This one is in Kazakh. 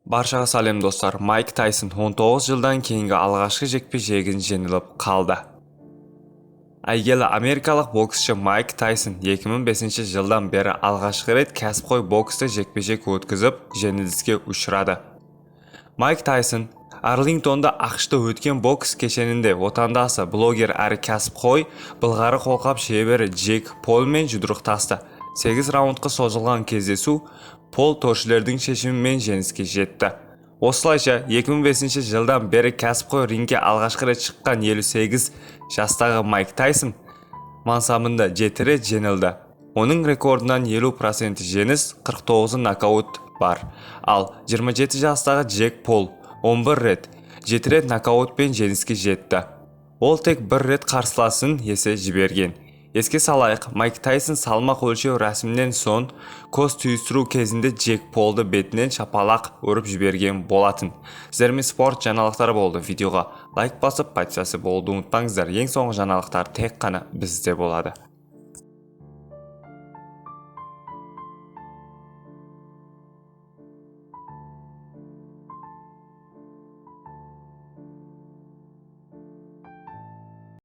Баршаға сәлем достар. Майк Тайсон 19 жылдан кейінгі алғашқы жекпе-жегін жеңіліп қалды. Әйгілі америкалық боксшы Майк Тайсон 2005 жылдан бері алғашқы рет кәсіпқой бокста жекпе-жек өткізіп, жеңіліске ұшырады. Майк Тайсон Арлингтонда ақшта өткен бокс кешенінде отандасы блогер әрі кәсіпқой былғары қолқап шебері Джек Полмен жұдырықтасты. 8 раундқа созылған кездесу Пол төрешілердің шешімімен жеңіске жетті. Осылайша 2005 жылдан бері кәсіпқой рингке алғашқы рет шыққан 58 жастағы Майк Тайсон мансабында 7 рет жеңілді. Оның рекордынан 50% жеңіс, 49 нокаут бар. Ал 27 жастағы Джек Пол 11 рет, 7 рет нокаутпен жеңіске жетті. Ол тек 1 рет қарсыласын есе жіберген. Еске салайық, Майк Тайсон салмақ өлшеу рәсімінен соң көз түйістіру кезінде Джек Полды бетінен шапалақ өріп жіберген болатын. Сіздермен спорт жаңалықтары болды. Видеоға лайк басып, подписаться болуды ұмытпаңыздар. Ең соңғы жаңалықтар тек қана бізде болады.